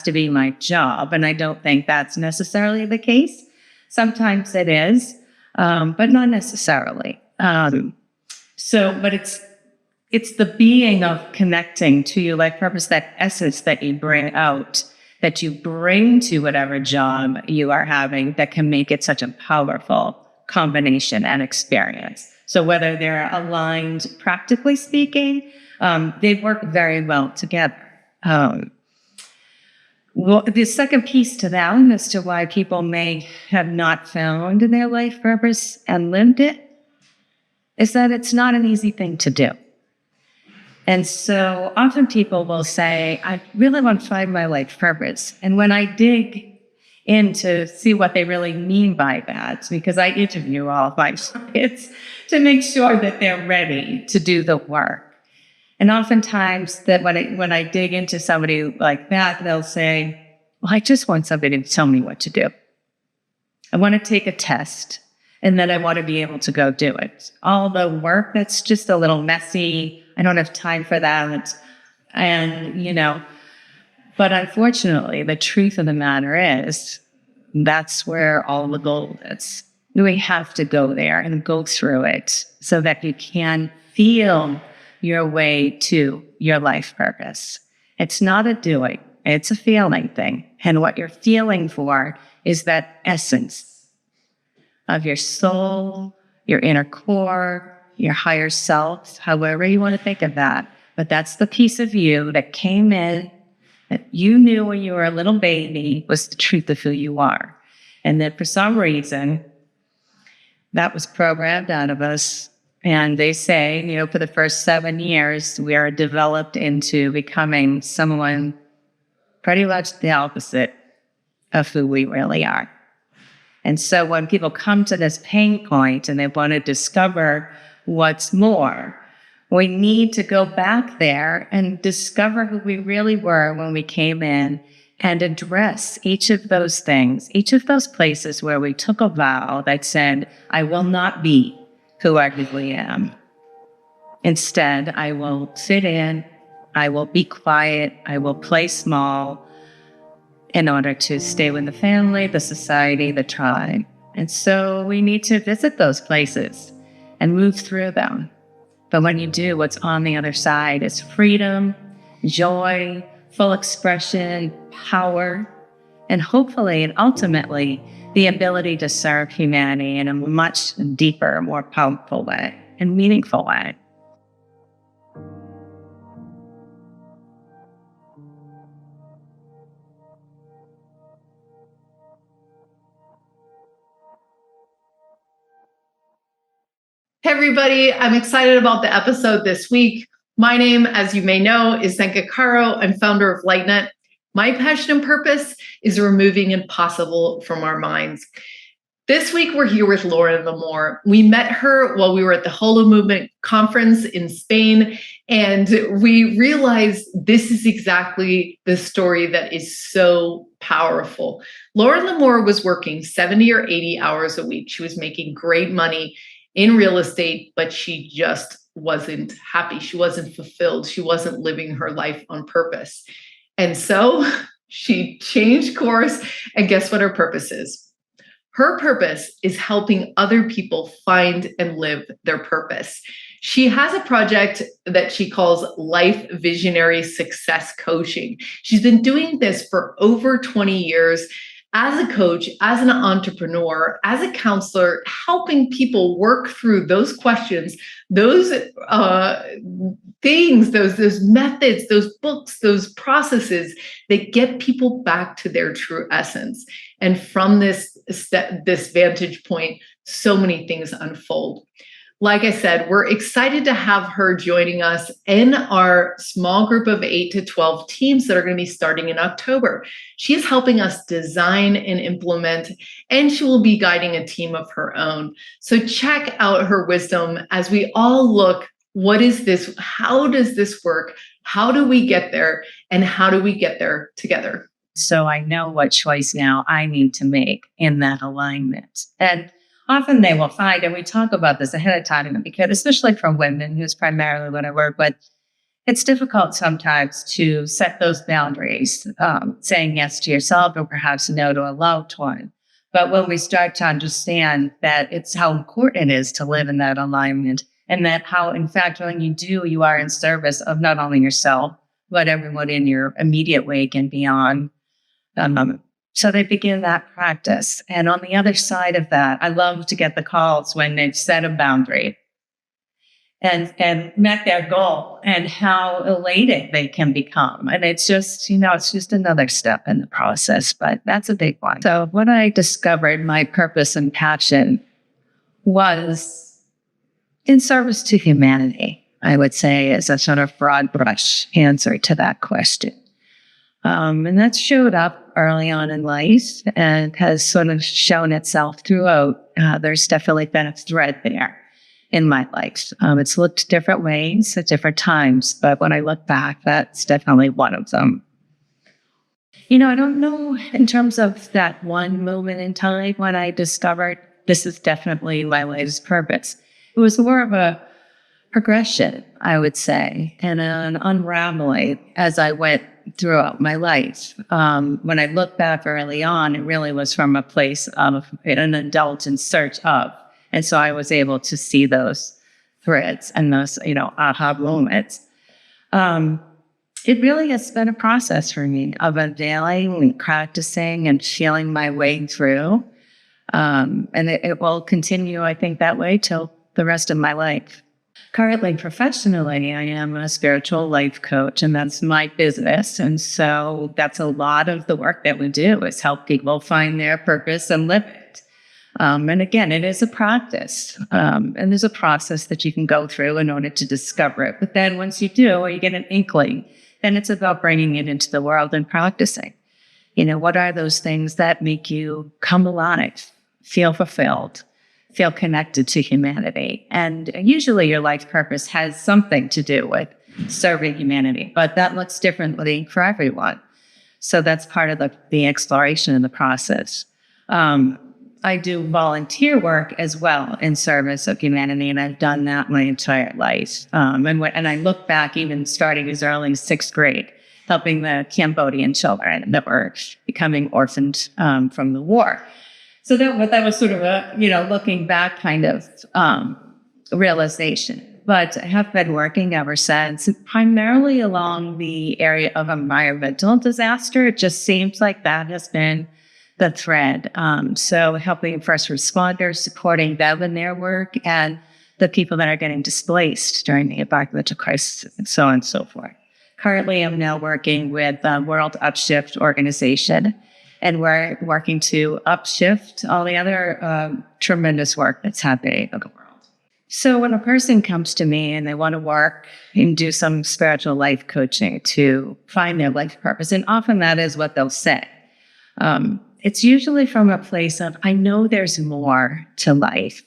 to be my job. And I don't think that's necessarily the case. Sometimes it is, but not necessarily. But it's the being of connecting to your life purpose, that essence that you bring out, that you bring to whatever job you are having, that can make it such a powerful combination and experience. So whether they're aligned, practically speaking, they work very well together. Well, the second piece to that as to why people may have not found their life purpose and lived it is that it's not an easy thing to do. And so often people will say, I really want to find my life purpose. And when I dig in to see what they really mean by that, because I interview all of my clients to make sure that they're ready to do the work. And oftentimes that when I dig into somebody like that, they'll say, well, I just want somebody to tell me what to do. I want to take a test, and then I want to be able to go do it. All the work that's just a little messy, I don't have time for that. And, but unfortunately, the truth of the matter is that's where all the gold is. We have to go there and go through it so that you can feel your way to your life purpose. It's not a doing, it's a feeling thing. And what you're feeling for is that essence of your soul, your inner core, your higher self, however you want to think of that. But that's the piece of you that came in, that you knew when you were a little baby was the truth of who you are. And that for some reason, that was programmed out of us. And they say, for the first 7 years, we are developed into becoming someone pretty much the opposite of who we really are. And so when people come to this pain point and they want to discover what's more, we need to go back there and discover who we really were when we came in and address each of those things, each of those places where we took a vow that said, I will not be who I really am. Instead, I will fit in, I will be quiet, I will play small in order to stay with the family, the society, the tribe. And so we need to visit those places and move through them. But when you do, what's on the other side is freedom, joy, full expression, power, and hopefully and ultimately the ability to serve humanity in a much deeper, more powerful way and meaningful way. Hey, everybody. I'm excited about the episode this week. My name, as you may know, is Zenka Caro. I'm founder of LightNet. My passion and purpose is removing impossible from our minds. This week, we're here with Lauren L'Amour. We met her while we were at the Holo Movement conference in Spain, and we realized this is exactly the story that is so powerful. Lauren L'Amour was working 70 or 80 hours a week. She was making great money in real estate, but she just wasn't happy. She wasn't fulfilled. She wasn't living her life on purpose. And so she changed course, and guess what her purpose is? Her purpose is helping other people find and live their purpose. She has a project that she calls Life Visionary Success Coaching. She's been doing this for over 20 years as a coach, as an entrepreneur, as a counselor, helping people work through those questions, those things, those methods, those books, those processes that get people back to their true essence. And from this vantage point, so many things unfold. Like I said, we're excited to have her joining us in our small group of 8 to 12 teams that are going to be starting in October. She is helping us design and implement, and she will be guiding a team of her own. So check out her wisdom as we all look, what is this? How does this work? How do we get there? And how do we get there together? So I know what choice now I need to make in that alignment. And often they will find, and we talk about this ahead of time, because especially for women, who's primarily what I work with, it's difficult sometimes to set those boundaries, saying yes to yourself or perhaps no to a loved one. But when we start to understand that it's how important it is to live in that alignment, and that how, in fact, when you do, you are in service of not only yourself, but everyone in your immediate wake and beyond. So they begin that practice. And on the other side of that, I love to get the calls when they've set a boundary and met their goal, and how elated they can become. And it's just, it's just another step in the process, but that's a big one. So when I discovered my purpose and passion was in service to humanity, I would say, is a sort of broad brush answer to that question. And that showed up early on in life and has sort of shown itself throughout. There's definitely been a thread there in my life. It's looked different ways at different times, but when I look back, that's definitely one of them. I don't know in terms of that one moment in time when I discovered this is definitely my life's purpose. It was more of a progression, I would say, and an unraveling as I went throughout my life. When I look back early on, it really was from a place of an adult in search of. And so I was able to see those threads and those, aha moments. It really has been a process for me of unveiling and practicing and feeling my way through. And it will continue, I think, that way till the rest of my life. Currently, professionally, I am a spiritual life coach, and that's my business. And so that's a lot of the work that we do is help people find their purpose and live it. And again, it is a practice, and there's a process that you can go through in order to discover it. But then once you do, or you get an inkling, then it's about bringing it into the world and practicing. What are those things that make you come alive, feel fulfilled, feel connected to humanity? And usually your life purpose has something to do with serving humanity, but that looks differently for everyone. So that's part of the exploration of the process. I do volunteer work as well in service of humanity, and I've done that my entire life. And I look back, even starting as early as 6th grade, helping the Cambodian children that were becoming orphaned from the war. So that was sort of a, looking back kind of realization. But I have been working ever since, primarily along the area of environmental disaster. It just seems like that has been the thread. So helping first responders, supporting them in their work, and the people that are getting displaced during the environmental crisis, and so on and so forth. Currently, I'm now working with the World Upshift organization, and we're working to upshift all the other tremendous work that's happening in the world. So when a person comes to me and they want to work and do some spiritual life coaching to find their life purpose, and often that is what they'll say. It's usually from a place of, I know there's more to life.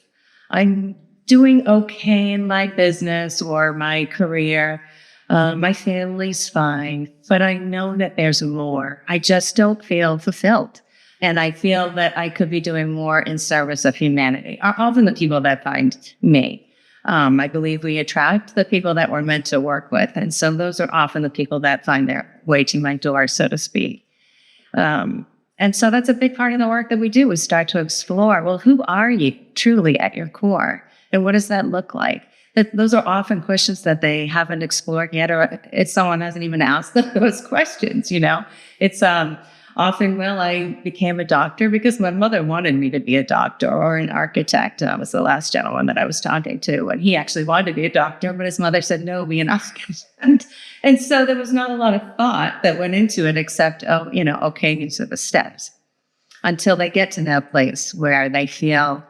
I'm doing okay in my business or my career. My family's fine, but I know that there's more. I just don't feel fulfilled. And I feel that I could be doing more in service of humanity, are often the people that find me. I believe we attract the people that we're meant to work with. And so those are often the people that find their way to my door, so to speak. And so that's a big part of the work that we do, is start to explore, well, who are you truly at your core? And what does that look like? Those are often questions that they haven't explored yet, or if someone hasn't even asked them those questions, It's often, well, I became a doctor because my mother wanted me to be a doctor, or an architect. That was the last gentleman that I was talking to, and he actually wanted to be a doctor, but his mother said, no, be an architect. And so there was not a lot of thought that went into it, except, okay, these are the steps, until they get to that place where they feel,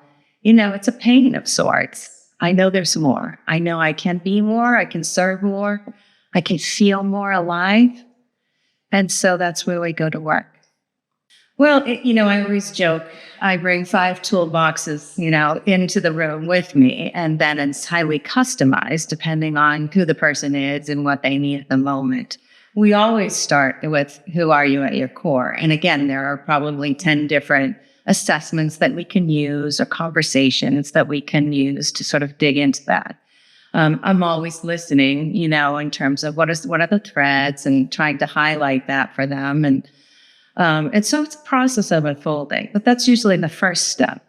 it's a pain of sorts. I know there's more. I know I can be more. I can serve more. I can feel more alive. And so that's where we go to work. Well, I always joke, I bring 5 toolboxes, into the room with me, and then it's highly customized depending on who the person is and what they need at the moment. We always start with, who are you at your core? And again, there are probably 10 different assessments that we can use, or conversations that we can use to sort of dig into that. I'm always listening, in terms of what are the threads and trying to highlight that for them. And so it's a process of unfolding, but that's usually the first step.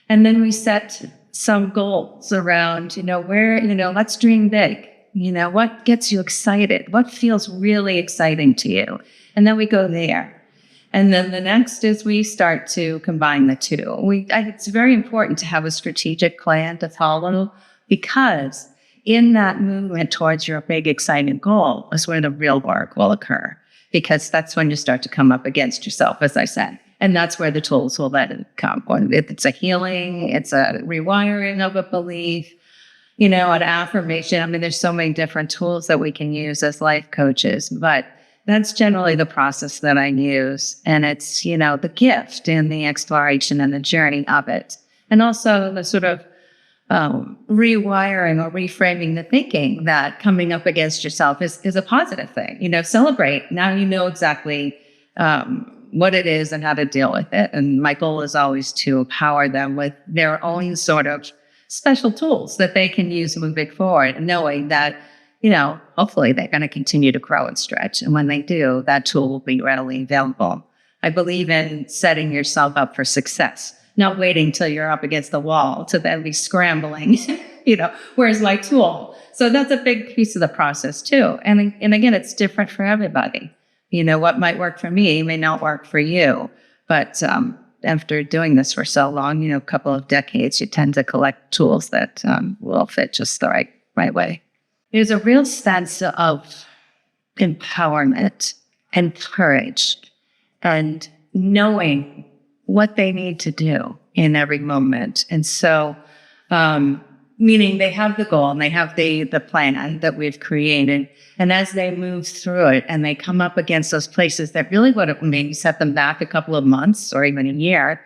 And then we set some goals around, let's dream big. What gets you excited? What feels really exciting to you? And then we go there. And then the next is we start to combine the two. It's very important to have a strategic plan to follow, because in that movement towards your big, exciting goal is where the real work will occur, because that's when you start to come up against yourself, as I said. And that's where the tools will let it come. If it's a healing, it's a rewiring of a belief, an affirmation. I mean, there's so many different tools that we can use as life coaches, but that's generally the process that I use. And it's, the gift and the exploration and the journey of it. And also the sort of rewiring or reframing the thinking that coming up against yourself is a positive thing. Celebrate. Now you know exactly what it is and how to deal with it. And my goal is always to empower them with their own sort of special tools that they can use moving forward, knowing that, hopefully they're going to continue to grow and stretch. And when they do, that tool will be readily available. I believe in setting yourself up for success, not waiting till you're up against the wall to then be scrambling, where's my tool? So that's a big piece of the process too. And again, it's different for everybody. What might work for me may not work for you. But after doing this for so long, a couple of decades, you tend to collect tools that will fit just the right way. There's a real sense of empowerment and courage and knowing what they need to do in every moment. And so, meaning they have the goal and they have the plan that we've created. And as they move through it and they come up against those places that really would have maybe set them back a couple of months or even a year,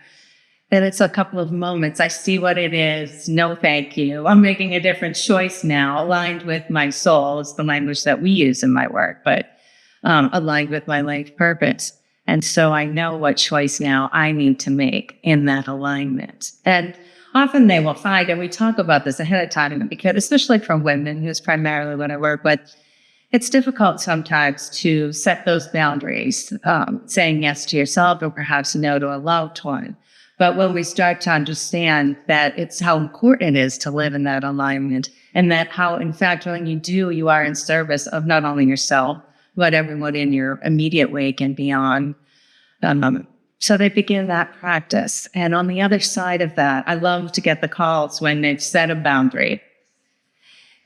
then it's a couple of moments. I see what it is. No, thank you. I'm making a different choice now, aligned with my soul. It's the language that we use in my work, but aligned with my life purpose. And so I know what choice now I need to make in that alignment. And often they will find, and we talk about this ahead of time, because especially for women, who's primarily what I work with, it's difficult sometimes to set those boundaries, saying yes to yourself or perhaps no to a loved one. But when we start to understand that it's how important it is to live in that alignment, and that how, in fact, when you do, you are in service of not only yourself, but everyone in your immediate wake and beyond. So they begin that practice. And on the other side of that, I love to get the calls when they've set a boundary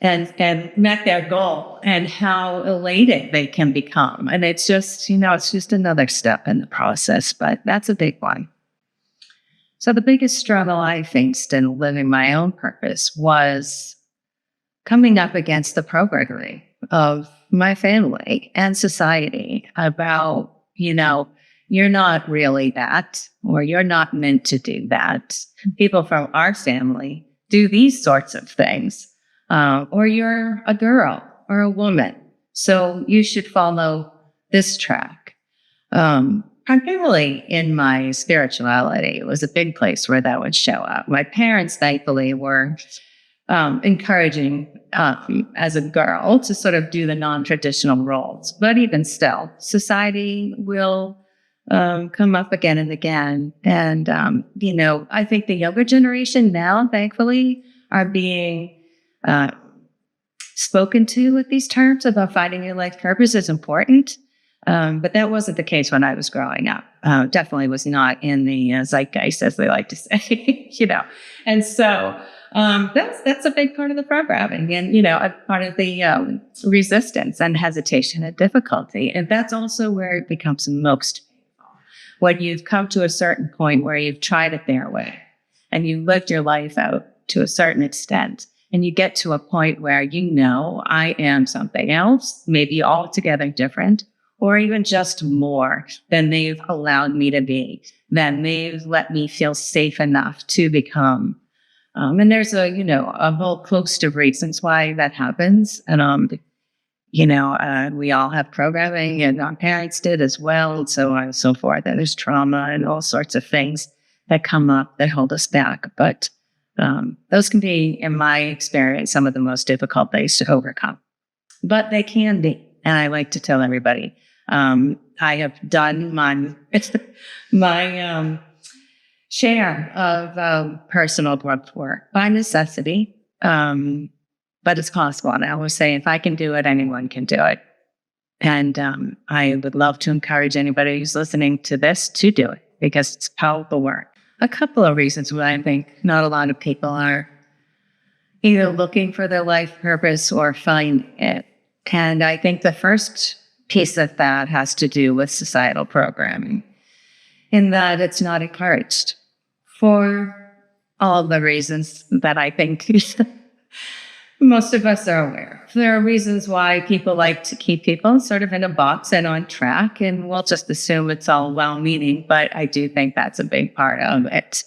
and met their goal, and how elated they can become. And it's just, it's just another step in the process, but that's a big one. So the biggest struggle I faced in living my own purpose was coming up against the programming of my family and society about, you're not really that, or you're not meant to do that. People from our family do these sorts of things, or you're a girl or a woman, so you should follow this track. Primarily in my spirituality, it was a big place where that would show up. My parents, thankfully, were encouraging as a girl to sort of do the non-traditional roles. But even still, society will come up again and again. And, I think the younger generation now, thankfully, are being spoken to with these terms about finding your life purpose is important. But that wasn't the case when I was growing up. Definitely was not in the zeitgeist, as they like to say, And so that's a big part of the programming, and, a part of the resistance and hesitation and difficulty. And that's also where it becomes most painful. When you've come to a certain point where you've tried it their way and you've lived your life out to a certain extent, and you get to a point where I am something else, maybe altogether different, or even just more than they've allowed me to be, than they've let me feel safe enough to become. And there's a whole host of reasons why that happens. And, we all have programming, and our parents did as well, and so on and so forth. And there's trauma and all sorts of things that come up that hold us back. But Those can be, in my experience, some of the most difficult things to overcome, but they can be. And I like to tell everybody, I have done my share of personal growth work by necessity, but it's possible. And I always say, if I can do it, anyone can do it. And I would love to encourage anybody who's listening to this to do it, because it's powerful work. A couple of reasons why I think not a lot of people are either looking for their life purpose or finding it. And I think the first piece of that has to do with societal programming, in that it's not encouraged for all the reasons that I think most of us are aware of. There are reasons why people like to keep people sort of in a box and on track, and we'll just assume it's all well-meaning, but I do think that's a big part of it.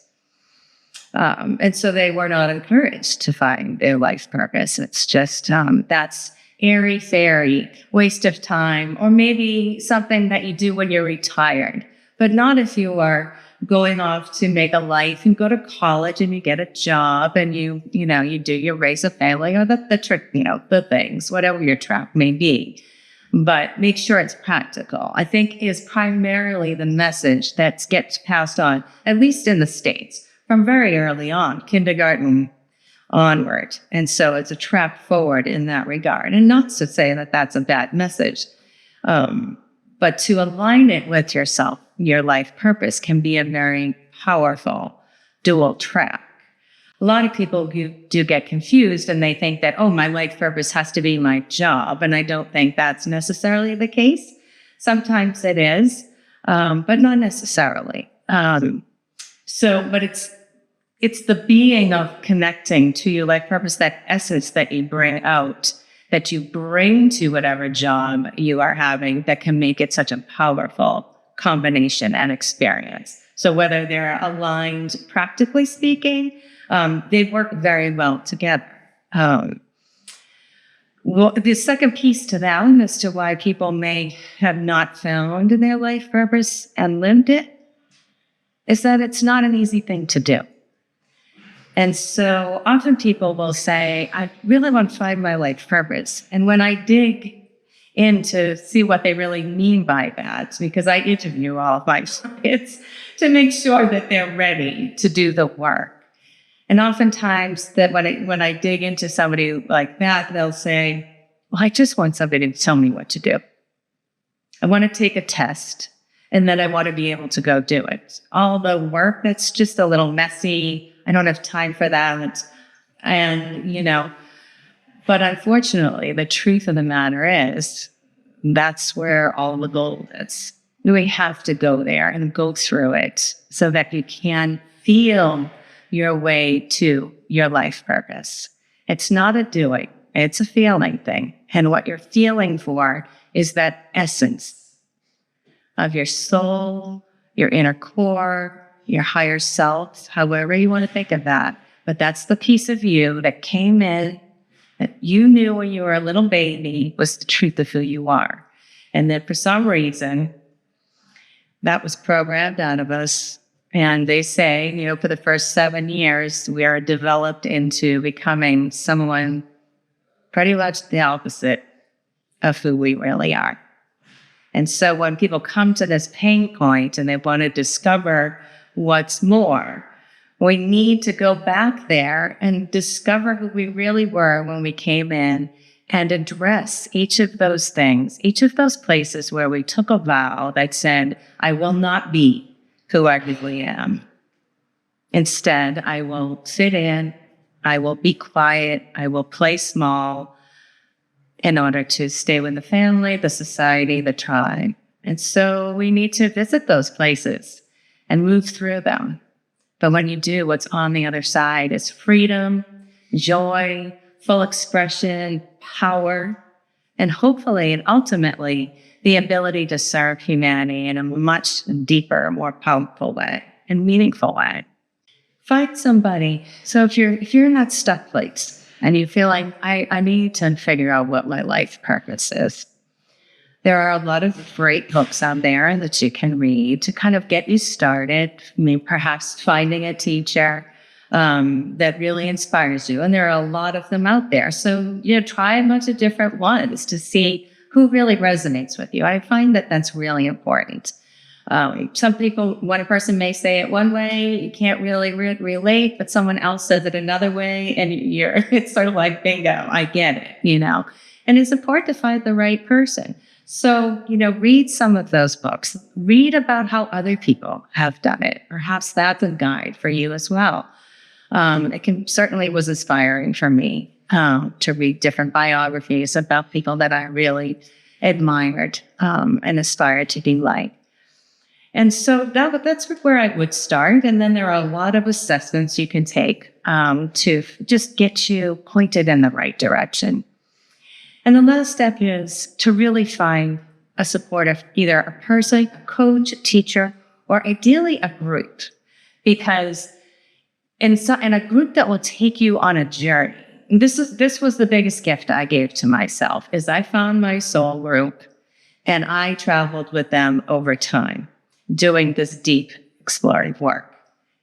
And so they were not encouraged to find their life purpose. It's just, that's airy-fairy, waste of time, or maybe something that you do when you're retired, but not if you are going off to make a life. You go to college and you get a job and you raise a family, or the things, whatever your track may be. But make sure it's practical, I think, is primarily the message that gets passed on, at least in the States, from very early on, kindergarten onward. And so it's a track forward in that regard. And not to say that that's a bad message, but to align it with yourself, your life purpose, can be a very powerful dual track. A lot of people do get confused, and they think that, oh, my life purpose has to be my job. And I don't think that's necessarily the case. Sometimes it is, but not necessarily. But it's the being of connecting to your life purpose, that essence that you bring out, that you bring to whatever job you are having, that can make it such a powerful combination and experience. So whether they're aligned, practically speaking, they work very well together. The second piece to that, as to why people may have not found their life purpose and lived it, is that it's not an easy thing to do. And so often people will say, I really want to find my life purpose. And when I dig in to see what they really mean by that, because I interview all of my clients to make sure that they're ready to do the work. And oftentimes that when I dig into somebody like that, they'll say, well, I just want somebody to tell me what to do. I want to take a test, and then I want to be able to go do it. All the work that's just a little messy, I don't have time for that. And, but unfortunately, the truth of the matter is that's where all the gold is. We have to go there and go through it so that you can feel your way to your life purpose. It's not a doing, it's a feeling thing. And what you're feeling for is that essence of your soul, your inner core, your higher self, however you want to think of that. But that's the piece of you that came in, that you knew when you were a little baby was the truth of who you are. And then for some reason, that was programmed out of us. And they say, for the first 7 years, we are developed into becoming someone pretty much the opposite of who we really are. And so when people come to this pain point and they want to discover what's more, we need to go back there and discover who we really were when we came in, and address each of those things, each of those places where we took a vow that said, I will not be who I really am. Instead, I will fit in, I will be quiet, I will play small in order to stay with the family, the society, the tribe. And so we need to visit those places and move through them. But when you do, what's on the other side is freedom, joy, full expression, power, and hopefully and ultimately the ability to serve humanity in a much deeper, more powerful way and meaningful way. Find somebody. So if you're in that stuck place and you feel like I need to figure out what my life purpose is, there are a lot of great books out there that you can read to kind of get you started. Perhaps finding a teacher, that really inspires you. And there are a lot of them out there. So, try a bunch of different ones to see who really resonates with you. I find that that's really important. Some people, one person may say it one way, you can't really relate, but someone else says it another way, and it's sort of like, bingo, I get it, And it's important to find the right person. So, read some of those books. Read about how other people have done it. Perhaps that's a guide for you as well. It certainly was inspiring for me to read different biographies about people that I really admired and aspired to be like. And so that's where I would start. And then there are a lot of assessments you can take to just get you pointed in the right direction. And the last step is to really find a supportive, either a person, a coach, a teacher, or ideally a group. Because in a group that will take you on a journey. This was the biggest gift I gave to myself, is I found my soul group and I traveled with them over time, doing this deep explorative work.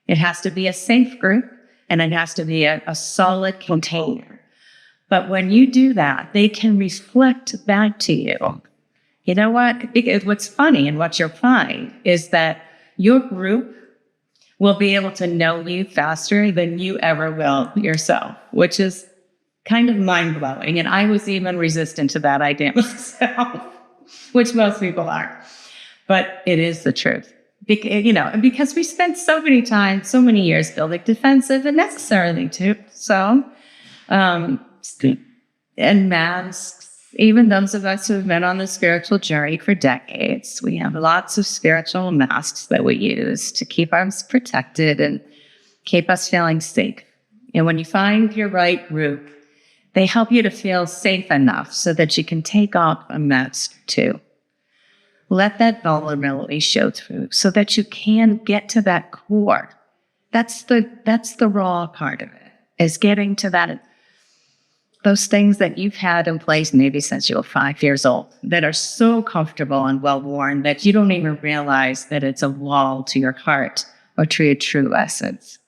It has to be a safe group and it has to be a solid container. But when you do that, they can reflect back to you. You know what? Because what's funny and what you'll find is that your group will be able to know you faster than you ever will yourself, which is kind of mind-blowing. And I was even resistant to that idea myself, which most people are. But it is the truth. Because we spent so many years building defensive and necessarily too. So, and masks, even those of us who have been on the spiritual journey for decades, we have lots of spiritual masks that we use to keep us protected and keep us feeling safe. And when you find your right group, they help you to feel safe enough so that you can take off a mask too. Let that vulnerability show through so that you can get to that core. That's the raw part of it, is getting to those things that you've had in place maybe since you were 5 years old that are so comfortable and well-worn that you don't even realize that it's a wall to your heart or to your true essence.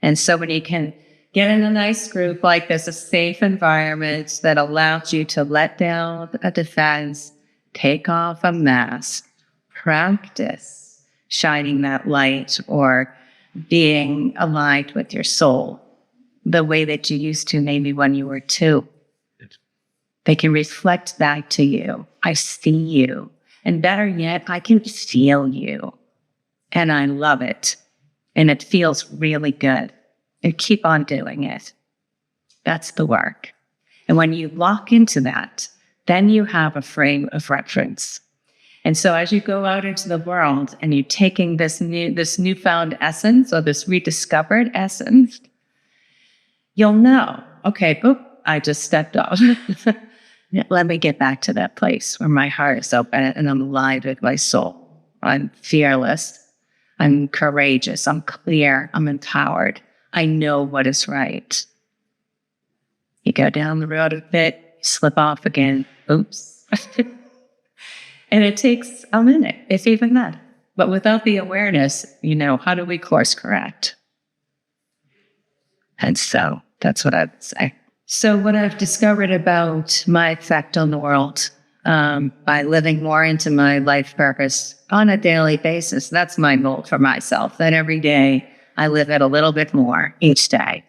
And so when you can get in a nice group like this, a safe environment that allows you to let down a defense, take off a mask, practice shining that light or being aligned with your soul the way that you used to maybe when you were 2. They can reflect back to you. I see you. And better yet, I can feel you. And I love it. And it feels really good. And keep on doing it. That's the work. And when you lock into that, then you have a frame of reference. And so as you go out into the world and you're taking this newfound essence or this rediscovered essence, you'll know, okay, I just stepped off. Let me get back to that place where my heart is open and I'm alive with my soul. I'm fearless. I'm courageous. I'm clear. I'm empowered. I know what is right. You go down the road a bit, you slip off again. Oops. And it takes a minute, if even that. But without the awareness, how do we course correct? And so that's what I would say. So what I've discovered about my effect on the world by living more into my life purpose on a daily basis, that's my goal for myself, that every day I live it a little bit more each day.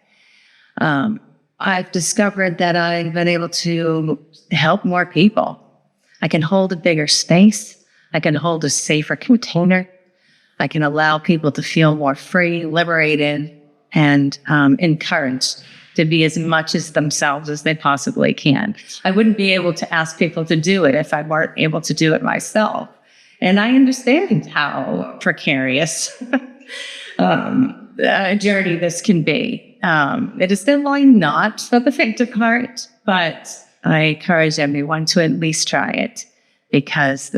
I've discovered that I've been able to help more people. I can hold a bigger space. I can hold a safer container. I can allow people to feel more free, liberated, and encouraged to be as much as themselves as they possibly can. I wouldn't be able to ask people to do it if I weren't able to do it myself. And I understand how precarious a journey this can be. It is definitely not for the faint of heart, but I encourage everyone to at least try it because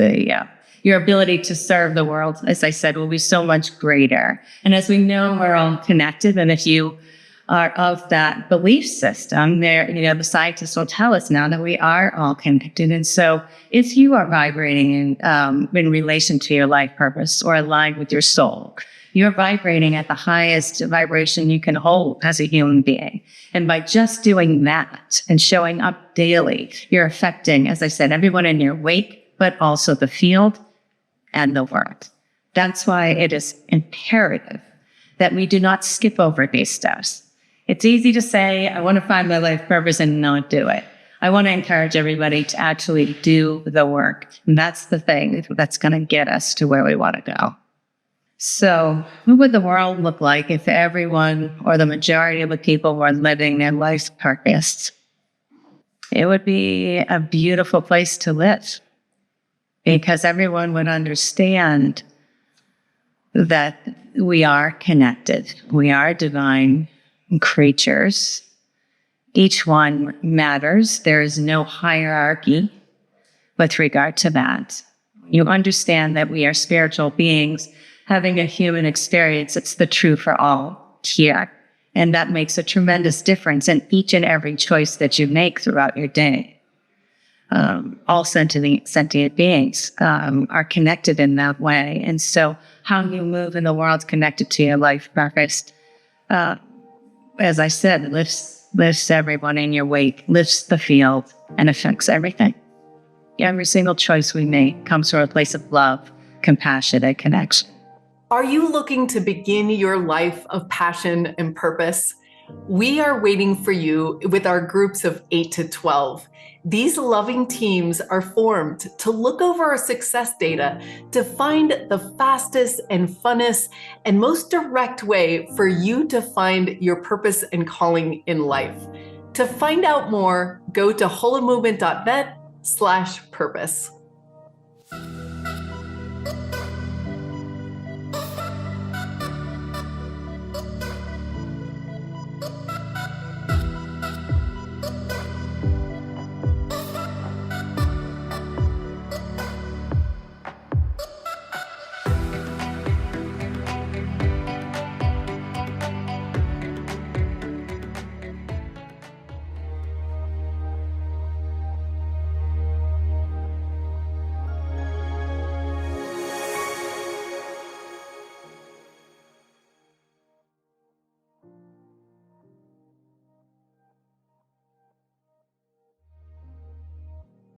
your ability to serve the world, as I said, will be so much greater. And as we know, we're all connected. And if you are of that belief system, the scientists will tell us now that we are all connected. And so if you are vibrating in relation to your life purpose or aligned with your soul, You're vibrating at the highest vibration you can hold as a human being. And by just doing that and showing up daily, you're affecting, as I said, everyone in your wake, but also the field and the world. That's why it is imperative that we do not skip over these steps. It's easy to say, I want to find my life purpose and not do it. I want to encourage everybody to actually do the work. And that's the thing that's going to get us to where we want to go. So what would the world look like if everyone or the majority of the people were living their life's purpose? It would be a beautiful place to live because everyone would understand that we are connected. We are divine creatures. Each one matters. There is no hierarchy with regard to that. You understand that we are spiritual beings having a human experience. It's the true for all here. And that makes a tremendous difference in each and every choice that you make throughout your day. All sentient beings are connected in that way. And so how you move in the world connected to your life purpose, as I said, lifts everyone in your wake, lifts the field, and affects everything. Every single choice we make comes from a place of love, compassion, and connection. Are you looking to begin your life of passion and purpose? We are waiting for you with our groups of 8 to 12. These loving teams are formed to look over our success data to find the fastest and funnest and most direct way for you to find your purpose and calling in life. To find out more, go to holomovement.net/purpose.